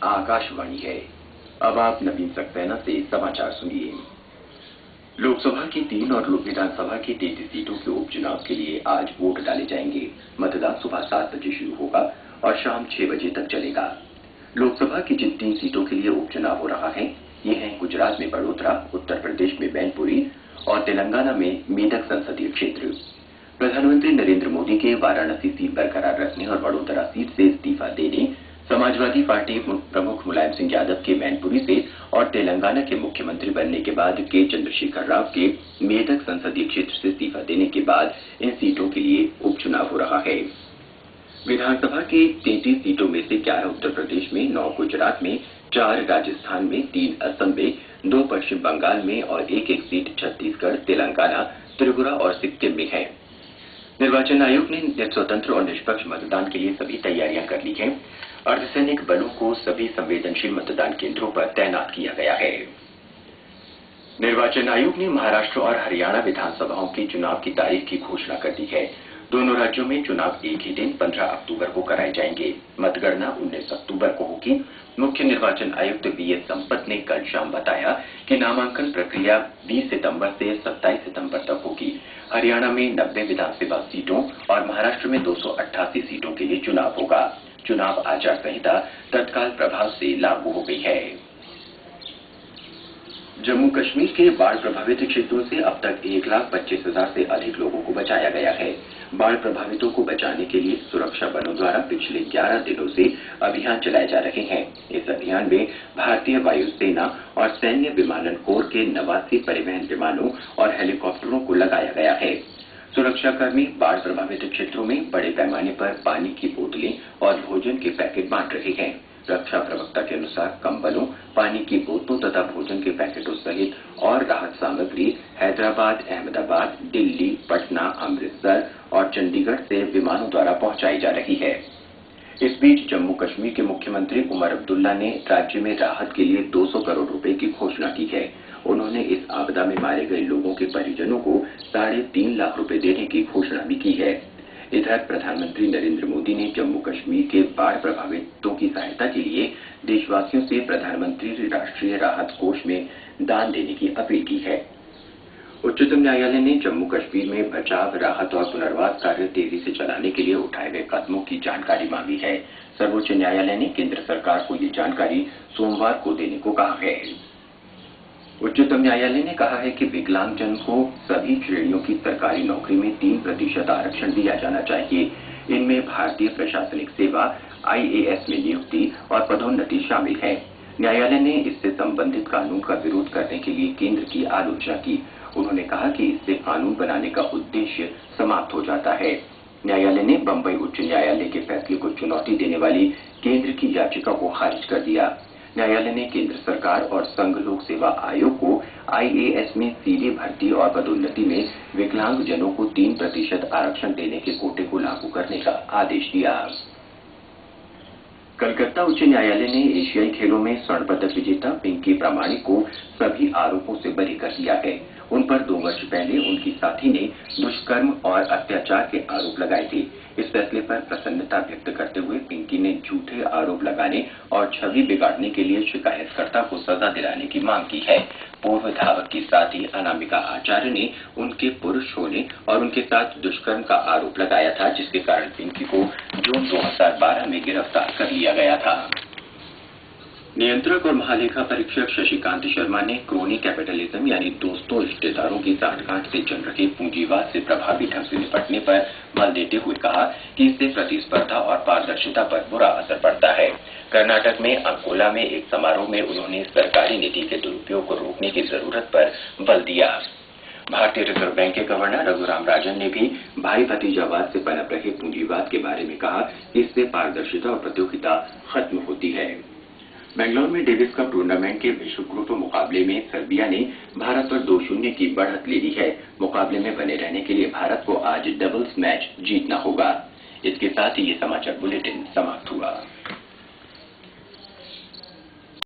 आकाशवाणी है। अब आप नवीन सक्सेना से समाचार सुनिए। लोकसभा की 3 और विधानसभा की 33 सीटों के उपचुनाव के लिए आज वोट डाले जाएंगे। मतदान सुबह 7 बजे शुरू होगा और शाम 6 बजे तक चलेगा। लोकसभा की जिन 3 सीटों के लिए उपचुनाव हो रहा है, ये हैं गुजरात में बड़ोदरा, उत्तर प्रदेश में मैनपुरी और तेलंगाना में मेदक संसदीय क्षेत्र। प्रधानमंत्री नरेंद्र मोदी के वाराणसी सीट बरकरार रखने और बड़ोदरा सीट से इस्तीफा देने, समाजवादी पार्टी प्रमुख मुलायम सिंह यादव के मैनपुरी से और तेलंगाना के मुख्यमंत्री बनने के बाद के चंद्रशेखर राव के मेदक संसदीय क्षेत्र से इस्तीफा देने के बाद इन सीटों के लिए उपचुनाव हो रहा है। विधानसभा की 33 सीटों में से 11 उत्तर प्रदेश में, 9 गुजरात में, 4 राजस्थान में, 3 असम में, 2 पश्चिम बंगाल में और एक सीट छत्तीसगढ़, तेलंगाना, त्रिपुरा और सिक्किम में है। निर्वाचन आयोग ने स्वतंत्र और निष्पक्ष मतदान के लिए सभी तैयारियां कर ली हैं। अर्धसैनिक बलों को सभी संवेदनशील मतदान केंद्रों पर तैनात किया गया है। निर्वाचन आयोग ने महाराष्ट्र और हरियाणा विधानसभाओं की चुनाव की तारीख की घोषणा कर दी है। दोनों राज्यों में चुनाव एक ही दिन 15 अक्टूबर को कराए जाएंगे। मतगणना 19 अक्टूबर को होगी। मुख्य निर्वाचन आयुक्त वीएस संपत ने कल शाम बताया कि नामांकन प्रक्रिया 20 सितंबर से 27 सितंबर तक होगी। हरियाणा में 90 विधानसभा सीटों और महाराष्ट्र में 288 सीटों के लिए चुनाव होगा। चुनाव आचार संहिता तत्काल प्रभाव से लागू हो गई है। जम्मू कश्मीर के बाढ़ प्रभावित क्षेत्रों से अब तक 1,25,000 से अधिक लोगों को बचाया गया है। बाढ़ प्रभावितों को बचाने के लिए सुरक्षा बलों द्वारा पिछले 11 दिनों से अभियान चलाए जा रहे हैं। इस अभियान में भारतीय वायुसेना और सैन्य विमानन कोर के 89 परिवहन विमानों और हेलीकॉप्टरों को लगाया गया है। सुरक्षाकर्मी बाढ़ प्रभावित क्षेत्रों में बड़े पैमाने पर पानी की बोतलें और भोजन के पैकेट बांट रहे हैं। रक्षा प्रवक्ता के अनुसार कंबलों, पानी की बोतलों तथा भोजन के पैकेटों सहित और राहत सामग्री हैदराबाद, अहमदाबाद, दिल्ली, पटना, अमृतसर और चंडीगढ़ से विमानों द्वारा पहुंचाई जा रही है। इस बीच जम्मू कश्मीर के मुख्यमंत्री उमर अब्दुल्ला ने राज्य में राहत के लिए 200 करोड़ रुपए की घोषणा की है। उन्होंने इस आपदा में मारे गए लोगों के परिजनों को 3.5 लाख रुपए देने की घोषणा भी की है। इधर प्रधानमंत्री नरेंद्र मोदी ने जम्मू कश्मीर के बाढ़ प्रभावितों की सहायता के लिए देशवासियों से प्रधानमंत्री राष्ट्रीय राहत कोष में दान देने की अपील की है। उच्चतम न्यायालय ने जम्मू कश्मीर में बचाव, राहत और पुनर्वास कार्य तेजी से चलाने के लिए उठाए गए कदमों की जानकारी मांगी है। सर्वोच्च न्यायालय ने केंद्र सरकार को ये जानकारी सोमवार को देने को कहा है। उच्चतम न्यायालय ने कहा है कि विकलांगजन को सभी श्रेणियों की सरकारी नौकरी में 3% आरक्षण दिया जाना चाहिए। इनमें भारतीय प्रशासनिक सेवा IAS में नियुक्ति और पदोन्नति शामिल है। न्यायालय ने इससे संबंधित कानून का विरोध करने के लिए केंद्र की आलोचना की। उन्होंने कहा कि इससे कानून बनाने का उद्देश्य समाप्त हो जाता है। न्यायालय ने बंबई उच्च न्यायालय के फैसले को चुनौती देने वाली केंद्र की याचिका को खारिज कर दिया। न्यायालय ने केंद्र सरकार और संघ लोक सेवा आयोग को IAS में सीधे भर्ती और पदोन्नति में विकलांगजनों को 3% आरक्षण देने के कोटे को लागू करने का आदेश दिया। कलकत्ता उच्च न्यायालय ने एशियाई खेलों में स्वर्ण पदक विजेता पिंकी प्रामाणिक को सभी आरोपों से बरी कर दिया है। उन पर 2 वर्ष पहले उनकी साथी ने दुष्कर्म और अत्याचार के आरोप लगाए थे। इस फैसले पर प्रसन्नता व्यक्त करते हुए पिंकी ने झूठे आरोप लगाने और छवि बिगाड़ने के लिए शिकायतकर्ता को सजा दिलाने की मांग की है। पूर्व धावक की साथी अनामिका आचार्य ने उनके पुरुष होने और उनके साथ दुष्कर्म का आरोप लगाया था, जिसके कारण पिंकी को जून 2012 में गिरफ्तार कर लिया गया था। नियंत्रक और महालेखा परीक्षक शशिकांत शर्मा ने क्रोनी कैपिटलिज्म यानी दोस्तों रिश्तेदारों की साठगांठ से चल रहे पूंजीवाद से प्रभावी ढंग से निपटने पर बल देते हुए कहा कि इससे प्रतिस्पर्धा और पारदर्शिता पर बुरा असर पड़ता है। कर्नाटक में अंकोला में एक समारोह में उन्होंने सरकारी नीति के दुरुपयोग को रोकने की जरूरत पर बल दिया। भारतीय रिजर्व बैंक के गवर्नर रघुराम राजन ने भी भाई भतीजावाद से पनप रहे पूंजीवाद के बारे में कहा कि इससे पारदर्शिता और प्रतियोगिता खत्म होती है। बेंगलुरु में डेविस कप टूर्नामेंट के विश्व ग्रुप मुकाबले में सर्बिया ने भारत पर 2-0 की बढ़त ले ली है। मुकाबले में बने रहने के लिए भारत को आज डबल्स मैच जीतना होगा। इसके साथ ही ये समाचार बुलेटिन समाप्त हुआ।